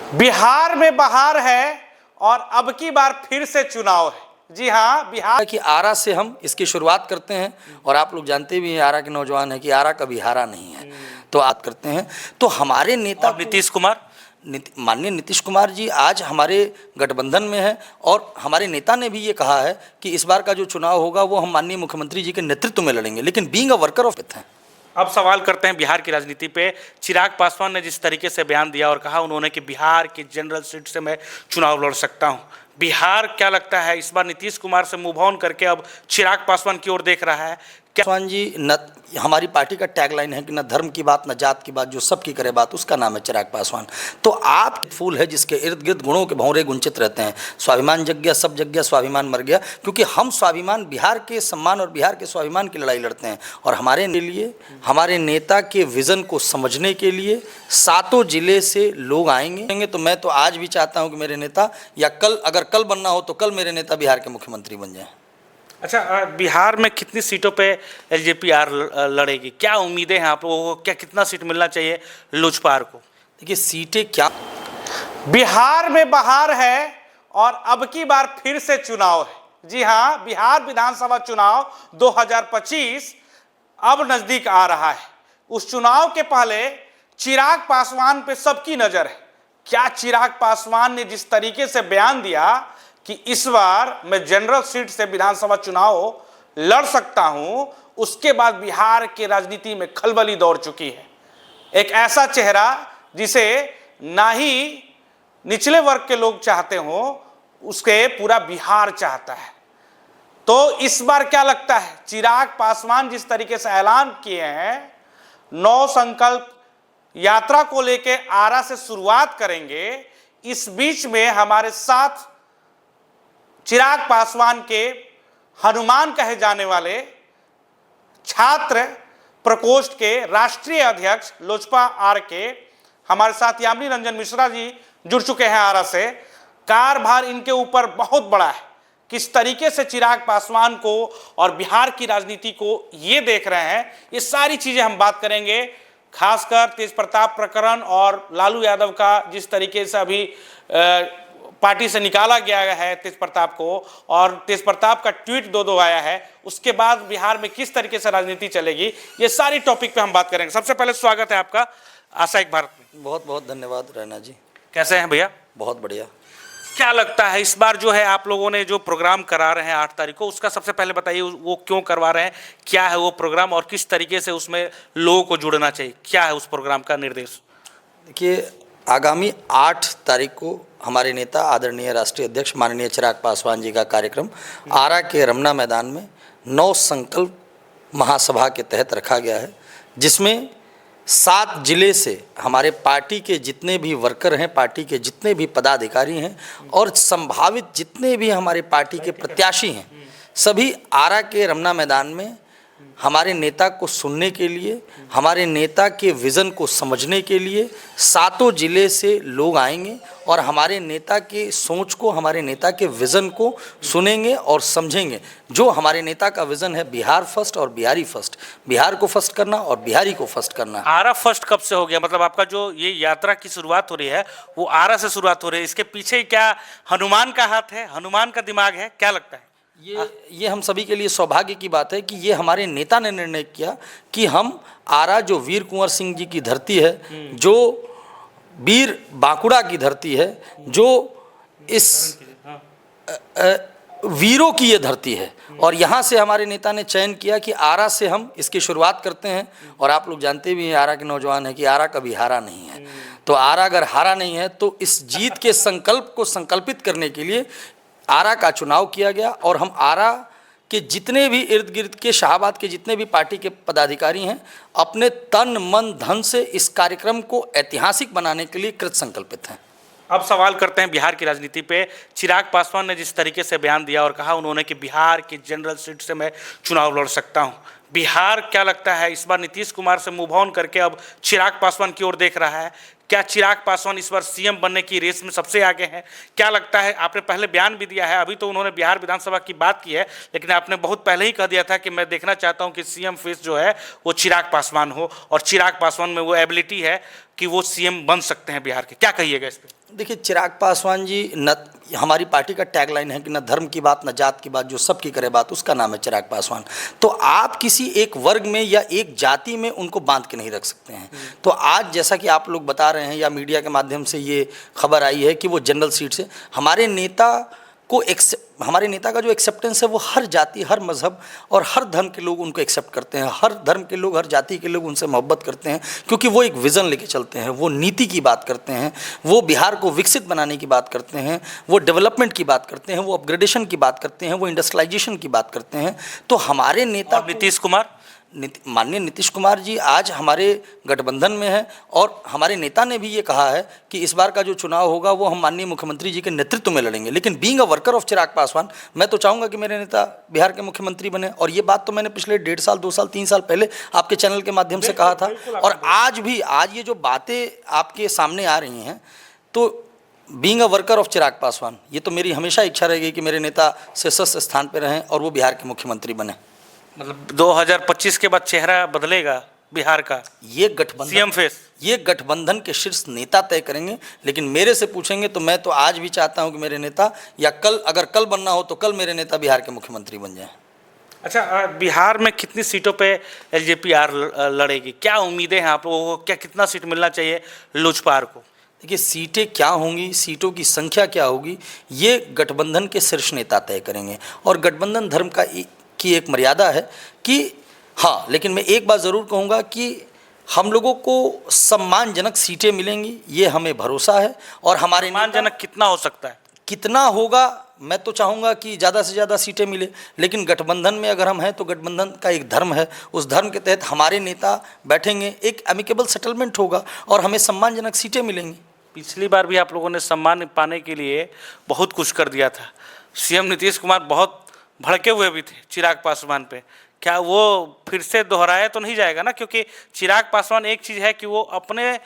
बिहार में बहार है और अब की बार फिर से चुनाव है। जी हाँ, बिहार कि आरा से हम इसकी शुरुआत करते हैं और आप लोग जानते भी हैं आरा के नौजवान हैं कि आरा कभी हारा नहीं है। तो बात करते हैं तो हमारे नेता नीतीश कुमार, माननीय नीतीश कुमार जी आज हमारे गठबंधन में है और हमारे नेता ने भी ये कहा है कि इस बार का जो चुनाव होगा वो हम माननीय मुख्यमंत्री जी के नेतृत्व में लड़ेंगे, लेकिन बीइंग अ वर्कर ऑफ हैं। अब सवाल करते हैं बिहार की राजनीति पे। चिराग पासवान ने जिस तरीके से बयान दिया और कहा उन्होंने कि बिहार की जनरल सीट से मैं चुनाव लड़ सकता हूं, बिहार क्या लगता है इस बार नीतीश कुमार से मूव ऑन करके अब चिराग पासवान की ओर देख रहा है? पासवान जी, न हमारी पार्टी का टैगलाइन है कि न धर्म की बात न जात की बात, जो सबकी करे बात उसका नाम है चिराग पासवान। तो आप फूल है जिसके इर्द गिर्द गुणों के भंवरे गुंचित रहते हैं। स्वाभिमान जग गया, सब जग गया, स्वाभिमान मर गया, क्योंकि हम स्वाभिमान बिहार के सम्मान और बिहार के स्वाभिमान की लड़ाई लड़ते हैं। और हमारे लिए हमारे नेता के विज़न को समझने के लिए 7 जिले से लोग आएंगे। तो मैं तो आज भी चाहता हूँ कि मेरे नेता, या कल अगर कल बनना हो तो कल मेरे नेता बिहार के मुख्यमंत्री बन जाए। अच्छा, बिहार में कितनी सीटों पे एलजेपी लड़ेगी? क्या उम्मीदें हैं आप लोगों को? क्या कितना सीट मिलना चाहिए लोजपा को? देखिए सीटें क्या, बिहार में बहार है और अब की बार फिर से चुनाव है। जी हाँ, बिहार विधानसभा चुनाव 2025 अब नजदीक आ रहा है। उस चुनाव के पहले चिराग पासवान पे सबकी नजर है। क्या चिराग पासवान ने जिस तरीके से बयान दिया कि इस बार मैं जनरल सीट से विधानसभा चुनाव लड़ सकता हूं, उसके बाद बिहार के राजनीति में खलबली दौड़ चुकी है। एक ऐसा चेहरा जिसे ना ही निचले वर्ग के लोग चाहते हो, उसके पूरा बिहार चाहता है। तो इस बार क्या लगता है, चिराग पासवान जिस तरीके से ऐलान किए हैं, 9 संकल्प यात्रा को लेकर आरा से शुरुआत करेंगे। इस बीच में हमारे साथ चिराग पासवान के हनुमान कहे जाने वाले छात्र प्रकोष्ठ के राष्ट्रीय अध्यक्ष लोजपा आर के हमारे साथ यामिनी रंजन मिश्रा जी जुड़ चुके हैं आरा से। कार्यभार इनके ऊपर बहुत बड़ा है। किस तरीके से चिराग पासवान को और बिहार की राजनीति को ये देख रहे हैं, ये सारी चीजें हम बात करेंगे। खासकर तेज प्रताप प्रकरण और लालू यादव का जिस तरीके से अभी पार्टी से निकाला गया है तेज प्रताप को, और तेज प्रताप का ट्वीट 2 आया है, उसके बाद बिहार में किस तरीके से राजनीति चलेगी, ये सारी टॉपिक पे हम बात करेंगे। सबसे पहले स्वागत है आपका आशा एक भारत में। बहुत बहुत धन्यवाद रैना जी। कैसे हैं भैया? बहुत बढ़िया। क्या लगता है इस बार जो है आप लोगों ने जो प्रोग्राम करा रहे हैं 8 तारीख को, उसका सबसे पहले बताइए वो क्यों करवा रहे हैं, क्या है वो प्रोग्राम और किस तरीके से उसमें लोगों को जुड़ना चाहिए, क्या है उस प्रोग्राम का निर्देश? देखिए, आगामी 8 तारीख को हमारे नेता आदरणीय राष्ट्रीय अध्यक्ष माननीय चिराग पासवान जी का कार्यक्रम आरा के रमना मैदान में 9 संकल्प महासभा के तहत रखा गया है, जिसमें 7 जिले से हमारे पार्टी के जितने भी वर्कर हैं, पार्टी के जितने भी पदाधिकारी हैं और संभावित जितने भी हमारे पार्टी के प्रत्याशी हैं, सभी आरा के रमना मैदान में हमारे नेता को सुनने के लिए, हमारे नेता के विज़न को समझने के लिए 7 जिले से लोग आएंगे और हमारे नेता के सोच को, हमारे नेता के विज़न को सुनेंगे और समझेंगे। जो हमारे नेता का विज़न है बिहार फर्स्ट और बिहारी फर्स्ट, बिहार को फर्स्ट करना और बिहारी को फर्स्ट करना। आरा फर्स्ट कब से हो गया? मतलब आपका जो ये यात्रा की शुरुआत हो रही है वो आरा से शुरुआत हो रही है, इसके पीछे क्या हनुमान का हाथ है, हनुमान का दिमाग है, क्या लगता है? ये हम सभी के लिए सौभाग्य की बात है कि ये हमारे नेता ने निर्णय किया कि हम आरा, जो वीर कुंवर सिंह जी की धरती है, जो वीर बांकुड़ा की धरती है, जो इस वीरों की ये धरती है, और यहाँ से हमारे नेता ने चयन किया कि आरा से हम इसकी शुरुआत करते हैं। और आप लोग जानते भी हैं आरा के नौजवान हैं कि आरा कभी हारा नहीं है। तो आरा अगर हारा नहीं है तो इस जीत के संकल्प को संकल्पित करने के लिए आरा का चुनाव किया गया। और हम आरा के जितने भी इर्द गिर्द के शाहबाद के जितने भी पार्टी के पदाधिकारी हैं, अपने तन मन धन से इस कार्यक्रम को ऐतिहासिक बनाने के लिए कृत संकल्पित हैं। अब सवाल करते हैं बिहार की राजनीति पे। चिराग पासवान ने जिस तरीके से बयान दिया और कहा उन्होंने कि बिहार की जनरल सीट से मैं चुनाव लड़ सकता हूं, बिहार क्या लगता है इस बार नीतीश कुमार से मूव ऑन करके अब चिराग पासवान की ओर देख रहा है? क्या चिराग पासवान इस बार सीएम बनने की रेस में सबसे आगे हैं? क्या लगता है? आपने पहले बयान भी दिया है, अभी तो उन्होंने बिहार विधानसभा की बात की है, लेकिन आपने बहुत पहले ही कह दिया था कि मैं देखना चाहता हूं कि सीएम फेस जो है वो चिराग पासवान हो, और चिराग पासवान में वो एबिलिटी है कि वो सीएम बन सकते हैं बिहार के। क्या कहिएगा इस पर? देखिए, चिराग पासवान जी न, हमारी पार्टी का टैगलाइन है कि न धर्म की बात न जात की बात, जो सबकी करे बात, उसका नाम है चिराग पासवान। तो आप किसी एक वर्ग में या एक जाति में उनको बांध के नहीं रख सकते हैं। तो आज जैसा कि आप लोग बता रहे हैं या मीडिया के माध्यम से ये खबर आई है कि वो जनरल सीट से हमारे नेता को हमारे नेता का जो एक्सेप्टेंस है वो हर जाति, हर मज़हब और हर धर्म के लोग उनको एक्सेप्ट करते हैं। हर धर्म के लोग, हर जाति के लोग उनसे मोहब्बत करते हैं, क्योंकि वो एक विज़न लेके चलते हैं, वो नीति की बात करते हैं, वो बिहार को विकसित बनाने की बात करते हैं, वो डेवलपमेंट की बात करते हैं, वो अपग्रेडेशन की बात करते हैं, वो इंडस्ट्रियलाइजेशन की बात करते हैं। तो हमारे नेता नीतीश कुमार, माननीय नीतीश कुमार जी आज हमारे गठबंधन में है, और हमारे नेता ने भी ये कहा है कि इस बार का जो चुनाव होगा वो हम माननीय मुख्यमंत्री जी के नेतृत्व में लड़ेंगे। लेकिन being a worker of Chirag Paswan, मैं तो चाहूँगा कि मेरे नेता बिहार के मुख्यमंत्री बने, और ये बात तो मैंने पिछले 1.5 साल, 2 साल, 3 साल पहले आपके चैनल के माध्यम से कहा था, और आज भी, आज ये जो बातें आपके सामने आ रही हैं, तो being a worker of Chirag Paswan, ये तो मेरी हमेशा इच्छा रहेगी कि मेरे नेता शीर्ष स्थान पर रहें और वो बिहार के मुख्यमंत्री बने। मतलब 2025 के बाद चेहरा बदलेगा बिहार का, ये गठबंधन, सीएम फेस, ये गठबंधन के शीर्ष नेता तय करेंगे। लेकिन मेरे से पूछेंगे तो मैं तो आज भी चाहता हूं कि मेरे नेता, या कल, अगर कल बनना हो तो कल मेरे नेता बिहार के मुख्यमंत्री बन जाएं। अच्छा, बिहार में कितनी सीटों पे एलजेपीआर लड़ेगी? क्या उम्मीदें हैं आप लोगों को? क्या कितना सीट मिलना चाहिए लोजपा को? देखिए, सीटें क्या होंगी, सीटों की संख्या क्या होगी, ये गठबंधन के शीर्ष नेता तय करेंगे। और गठबंधन धर्म की एक मर्यादा है कि हाँ, लेकिन मैं एक बात ज़रूर कहूँगा कि हम लोगों को सम्मानजनक सीटें मिलेंगी, ये हमें भरोसा है। और हमारे सम्मानजनक कितना हो सकता है? कितना होगा, मैं तो चाहूँगा कि ज़्यादा से ज़्यादा सीटें मिले। लेकिन गठबंधन में अगर हम हैं तो गठबंधन का एक धर्म है, उस धर्म के तहत हमारे नेता बैठेंगे, एक एमिकेबल सेटलमेंट होगा और हमें सम्मानजनक सीटें मिलेंगी। पिछली बार भी आप लोगों ने सम्मान पाने के लिए बहुत कुछ कर दिया था। सीएम नीतीश कुमार बहुत भड़के हुए भी थे चिराग पासवान पे। क्या वो फिर से दोहराया तो नहीं जाएगा ना? क्योंकि चिराग पासवान, एक चीज़ है कि वो अपने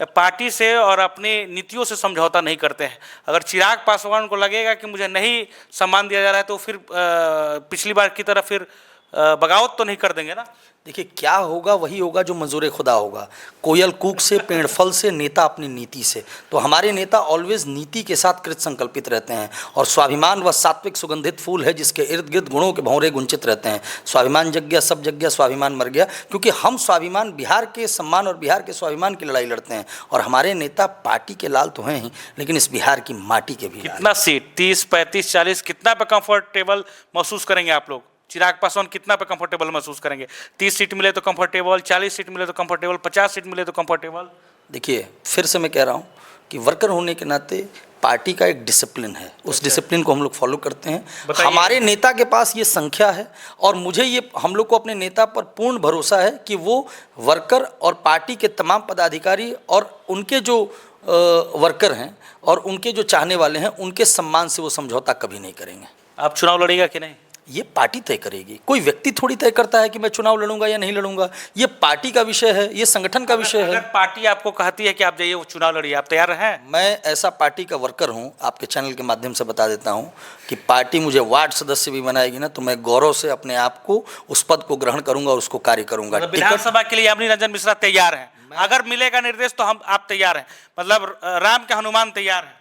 पार्टी से और अपनी नीतियों से समझौता नहीं करते हैं। अगर चिराग पासवान को लगेगा कि मुझे नहीं सम्मान दिया जा रहा है तो फिर पिछली बार की तरह फिर बगावत तो नहीं कर देंगे ना? देखिए, क्या होगा वही होगा जो मंजूर खुदा होगा। कोयल कूक से, पेड़ फल से, नेता अपनी नीति से। तो हमारे नेता ऑलवेज नीति के साथ कृत संकल्पित रहते हैं, और स्वाभिमान वह सात्विक सुगंधित फूल है जिसके इर्द गिर्द गुणों के भंवरे गुंचित रहते हैं। स्वाभिमान जग गया, सब जग गया, स्वाभिमान मर गया। क्योंकि हम स्वाभिमान, बिहार के सम्मान और बिहार के स्वाभिमान की लड़ाई लड़ते हैं, और हमारे नेता पार्टी के लाल तो हैं ही, लेकिन इस बिहार की माटी के भी। कितना सीट, 30, 35, 40, कितना पे कंफर्टेबल महसूस करेंगे आप लोग? चिराग पासवान कितना पे कंफर्टेबल महसूस करेंगे? 30 सीट मिले तो कंफर्टेबल, 40 सीट मिले तो कंफर्टेबल, 50 सीट मिले तो कंफर्टेबल? देखिए, फिर से मैं कह रहा हूँ कि वर्कर होने के नाते पार्टी का एक डिसिप्लिन है, उस डिसिप्लिन को हम लोग फॉलो करते हैं। हमारे नेता के पास ये संख्या है, और मुझे ये, हम लोग को अपने नेता पर पूर्ण भरोसा है कि वो वर्कर और पार्टी के तमाम पदाधिकारी और उनके जो वर्कर हैं और उनके जो चाहने वाले हैं, उनके सम्मान से वो समझौता कभी नहीं करेंगे। आप चुनाव लड़ेगा कि नहीं? ये पार्टी तय करेगी। कोई व्यक्ति थोड़ी तय करता है कि मैं चुनाव लड़ूंगा या नहीं लड़ूंगा। ये पार्टी का विषय है, ये संगठन का विषय है। अगर पार्टी आपको कहती है कि आप जाइए वो चुनाव लड़िए, आप तैयार हैं? मैं ऐसा पार्टी का वर्कर हूं, आपके चैनल के माध्यम से बता देता हूं कि पार्टी मुझे वार्ड सदस्य भी बनाएगी ना, तो मैं गौरव से अपने आप को, उस पद को ग्रहण करूंगा और उसको कार्य करूंगा। विधानसभा के लिए यामिनी रंजन मिश्रा तैयार हैं? अगर मिलेगा निर्देश तो आप तैयार हैं? मतलब राम के हनुमान तैयार हैं?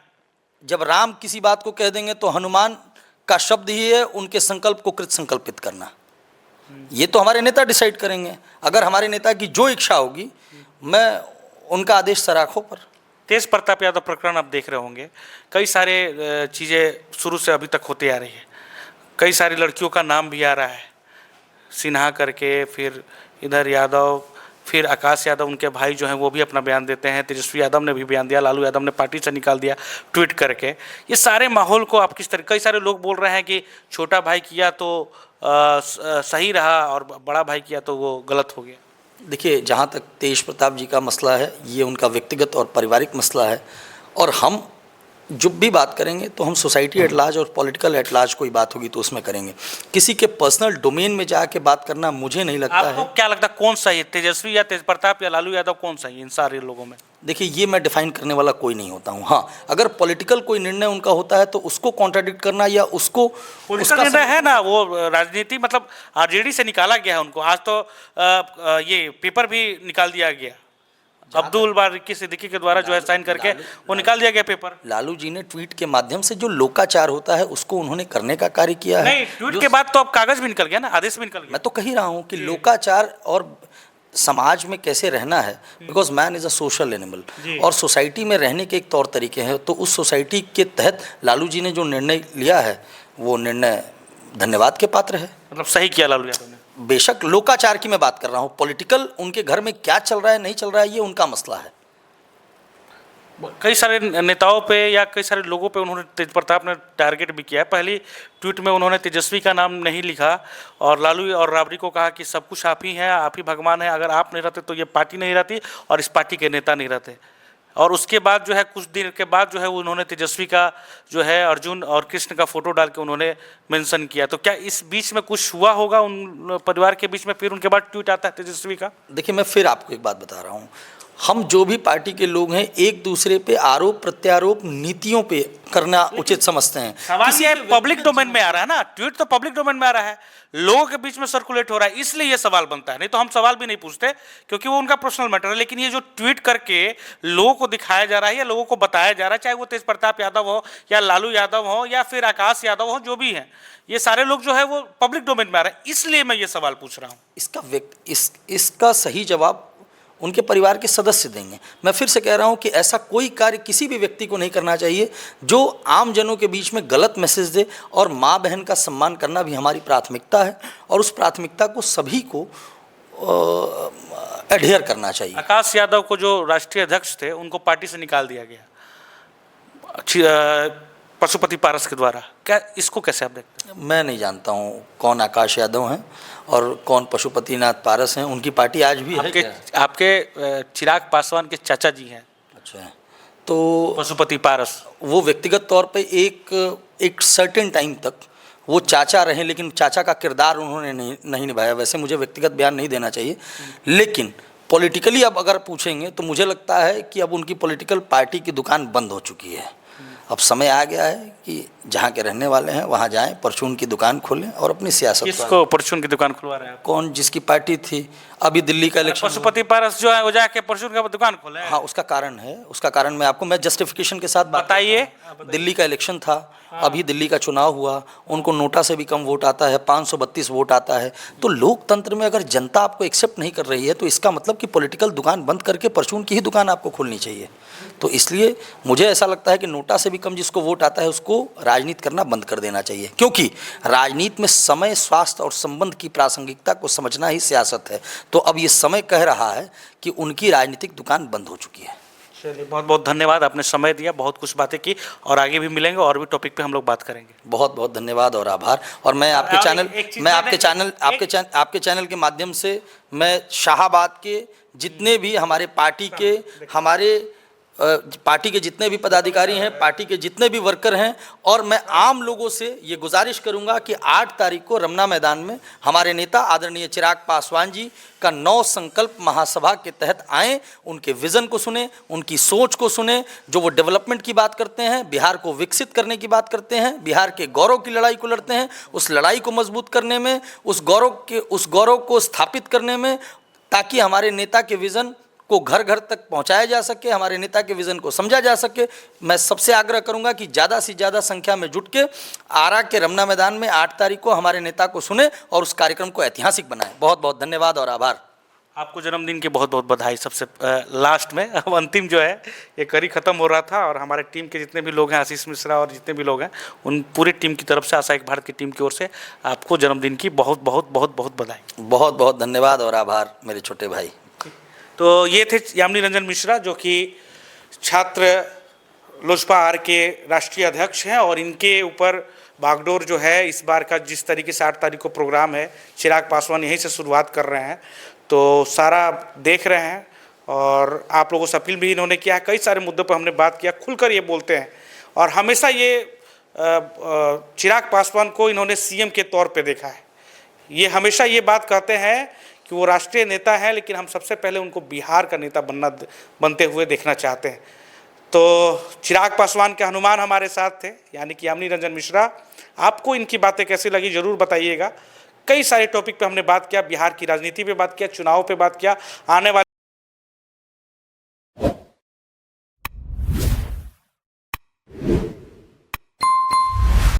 जब राम किसी बात को कह देंगे तो हनुमान का शब्द ही है उनके संकल्प को कृत संकल्पित करना। ये तो हमारे नेता डिसाइड करेंगे। अगर हमारे नेता की जो इच्छा होगी, मैं उनका आदेश सराखों पर। तेज प्रताप यादव प्रकरण आप देख रहे होंगे, कई सारे चीज़ें शुरू से अभी तक होती आ रही है। कई सारी लड़कियों का नाम भी आ रहा है, सिन्हा करके, फिर इधर यादव, फिर आकाश यादव, उनके भाई जो हैं वो भी अपना बयान देते हैं। तेजस्वी यादव ने भी बयान दिया, लालू यादव ने पार्टी से निकाल दिया ट्वीट करके। ये सारे माहौल को आप किस तरह, कई सारे लोग बोल रहे हैं कि छोटा भाई किया तो सही रहा और बड़ा भाई किया तो वो गलत हो गया। देखिए, जहाँ तक तेज प्रताप जी का मसला है, ये उनका व्यक्तिगत और पारिवारिक मसला है, और हम जब भी बात करेंगे तो हम सोसाइटी एट लार्ज और पॉलिटिकल एट लार्ज कोई बात होगी तो उसमें करेंगे। किसी के पर्सनल डोमेन में जाके बात करना मुझे नहीं लगता है। आपको क्या लगता है कौन सही है, तेजस्वी या तेज प्रताप या लालू यादव, कौन सही है इन सारे लोगों में? देखिए, ये मैं डिफाइन करने वाला कोई नहीं होता हूँ। हाँ, अगर पॉलिटिकल कोई निर्णय उनका होता है तो उसको कॉन्ट्राडिक्ट करना या उसको, उसका निर्णय है ना, वो राजनीति, मतलब आरजेडी से निकाला गया है उनको। आज तो ये पेपर भी निकाल दिया गया। अब्दुल बारिकी सिद्दीकी के द्वारा जो है साइन करके वो निकाल दिया गया पेपर। लालू जी ने ट्वीट के माध्यम से जो लोकाचार होता है उसको उन्होंने करने का कार्य किया है। नहीं, ट्वीट के बाद तो अब कागज भी निकल गया ना, आदेश भी निकल गया। मैं तो कह ही रहा हूँ कि लोकाचार और समाज में कैसे रहना है, because man is a social animal, और सोसाइटी में रहने के एक तौर तरीके हैं। तो उस सोसाइटी के तहत लालू जी ने जो निर्णय लिया है वो निर्णय धन्यवाद के पात्र है। मतलब सही किया लालू यादव ने। बेशक लोकाचार की मैं बात कर रहा हूँ, पॉलिटिकल उनके घर में क्या चल रहा है नहीं चल रहा है ये उनका मसला है। कई सारे नेताओं पे या कई सारे लोगों पे उन्होंने तेज प्रताप ने टारगेट भी किया है। पहली ट्वीट में उन्होंने तेजस्वी का नाम नहीं लिखा और लालू और राबड़ी को कहा कि सब कुछ आप ही हैं, आप ही भगवान हैं, अगर आप नहीं रहते तो ये पार्टी नहीं रहती और इस पार्टी के नेता नहीं रहते। और उसके बाद जो है कुछ दिन के बाद जो है उन्होंने तेजस्वी का जो है अर्जुन और कृष्ण का फोटो डाल के उन्होंने मेंशन किया। तो क्या इस बीच में कुछ हुआ होगा उन परिवार के बीच में, फिर उनके बाद ट्वीट आता है तेजस्वी का? देखिए मैं फिर आपको एक बात बता रहा हूँ, हम जो भी पार्टी के लोग हैं एक दूसरे पे आरोप प्रत्यारोप नीतियों पे करना उचित समझते हैं। सवाल ये पब्लिक डोमेन में आ रहा है ना, ट्वीट तो पब्लिक डोमेन में आ रहा है, लोगों के बीच में सर्कुलेट हो रहा है, इसलिए ये सवाल बनता है। नहीं तो हम सवाल भी नहीं पूछते क्योंकि वो उनका पर्सनल मैटर है। लेकिन ये जो ट्वीट करके लोगों को दिखाया जा रहा है या लोगों को बताया जा रहा है, चाहे वो तेज प्रताप यादव हो या लालू यादव हो या फिर आकाश यादव हो, जो भी हैं, ये सारे लोग जो है वो पब्लिक डोमेन में आ रहे हैं, इसलिए मैं ये सवाल पूछ रहा हूँ। इसका सही जवाब उनके परिवार के सदस्य देंगे। मैं फिर से कह रहा हूं कि ऐसा कोई कार्य किसी भी व्यक्ति को नहीं करना चाहिए जो आम जनों के बीच में गलत मैसेज दे, और माँ बहन का सम्मान करना भी हमारी प्राथमिकता है और उस प्राथमिकता को सभी को एडहेयर करना चाहिए। आकाश यादव को जो राष्ट्रीय अध्यक्ष थे उनको पार्टी से निकाल दिया गया पशुपति पारस के द्वारा, क्या इसको कैसे आप देखते हैं? मैं नहीं जानता हूं कौन आकाश यादव हैं और कौन पशुपतिनाथ पारस हैं। उनकी पार्टी आज भी है क्या? आपके चिराग पासवान के चाचा जी हैं। अच्छा, तो पशुपति पारस वो व्यक्तिगत तौर पे एक सर्टेन टाइम तक वो चाचा रहे, लेकिन चाचा का किरदार उन्होंने नहीं निभाया। वैसे मुझे व्यक्तिगत बयान नहीं देना चाहिए, लेकिन पॉलिटिकली अब अगर पूछेंगे तो मुझे लगता है कि अब उनकी पॉलिटिकल पार्टी की दुकान बंद हो चुकी है। अब समय आ गया है कि जहाँ के रहने वाले हैं वहाँ जाएं, परचून की दुकान खोलें और अपनी सियासत। किसको परचून की दुकान खुलवा रहे हैं? कौन जिसकी पार्टी थी अभी दिल्ली का इलेक्शन, पशुपति पारस जो है वो जाके परचून का दुकान खोले। हाँ, उसका कारण मैं जस्टिफिकेशन के साथ बताइए। दिल्ली का इलेक्शन था, अभी दिल्ली का चुनाव हुआ, उनको नोटा से भी कम वोट आता है, 532 वोट आता है। तो लोकतंत्र में अगर जनता आपको एक्सेप्ट नहीं कर रही है तो इसका मतलब कि पॉलिटिकल दुकान बंद करके परचून की ही दुकान आपको खोलनी चाहिए। तो इसलिए मुझे ऐसा लगता है कि नोटा से भी कम जिसको वोट आता है उसको राजनीति करना बंद कर देना चाहिए, क्योंकि राजनीति में समय, स्वास्थ्य और संबंध की प्रासंगिकता को समझना ही सियासत है। तो अब ये समय कह रहा है कि उनकी राजनीतिक दुकान बंद हो चुकी है। चलिए, बहुत बहुत धन्यवाद, आपने समय दिया, बहुत कुछ बातें की और आगे भी मिलेंगे और भी टॉपिक पे हम लोग बात करेंगे। बहुत बहुत धन्यवाद और आभार। और मैं आपके चैनल के माध्यम से मैं शाहाबाद के जितने भी हमारे पार्टी के जितने भी पदाधिकारी हैं, पार्टी के जितने भी वर्कर हैं, और मैं आम लोगों से ये गुजारिश करूंगा कि 8 तारीख को रमना मैदान में हमारे नेता आदरणीय चिराग पासवान जी का 9 संकल्प महासभा के तहत आएँ, उनके विज़न को सुने, उनकी सोच को सुने, जो वो डेवलपमेंट की बात करते हैं, बिहार को विकसित करने की बात करते हैं, बिहार के गौरव की लड़ाई को लड़ते हैं, उस लड़ाई को मजबूत करने में, उस गौरव को स्थापित करने में, ताकि हमारे नेता के विज़न को घर घर तक पहुंचाया जा सके, हमारे नेता के विजन को समझा जा सके। मैं सबसे आग्रह करूंगा कि ज़्यादा से ज़्यादा संख्या में जुट के आरा के रमना मैदान में 8 तारीख को हमारे नेता को सुने और उस कार्यक्रम को ऐतिहासिक बनाएं। बहुत बहुत धन्यवाद और आभार। आपको जन्मदिन की बहुत बहुत बधाई। सबसे लास्ट में अब अंतिम जो है ये कड़ी खत्म हो रहा था और हमारे टीम के जितने भी लोग हैं, आशीष मिश्रा और जितने भी लोग हैं, उन पूरी टीम की तरफ से, आशा एक भारत की टीम की ओर से आपको जन्मदिन की बहुत बहुत बहुत बहुत बधाई। बहुत बहुत धन्यवाद और आभार मेरे छोटे भाई। तो ये थे यामिनी रंजन मिश्रा, जो कि छात्र लोजपा आर के राष्ट्रीय अध्यक्ष हैं, और इनके ऊपर बागडोर जो है इस बार का जिस तरीके से 8 तारीख को प्रोग्राम है, चिराग पासवान यहीं से शुरुआत कर रहे हैं, तो सारा देख रहे हैं। और आप लोगों से अपील भी इन्होंने किया है, कई सारे मुद्दों पर हमने बात किया, खुलकर ये बोलते हैं, और हमेशा ये चिराग पासवान को इन्होंने सीएम के तौर पे देखा है। ये हमेशा ये बात कहते हैं कि वो राष्ट्रीय नेता है, लेकिन हम सबसे पहले उनको बिहार का नेता बनते हुए देखना चाहते हैं। तो चिराग पासवान के हनुमान हमारे साथ थे, यानी कि यामिनी रंजन मिश्रा। आपको इनकी बातें कैसी लगी ज़रूर बताइएगा। कई सारे टॉपिक पे हमने बात किया, बिहार की राजनीति पे बात किया, चुनाव पे बात किया, आने वाले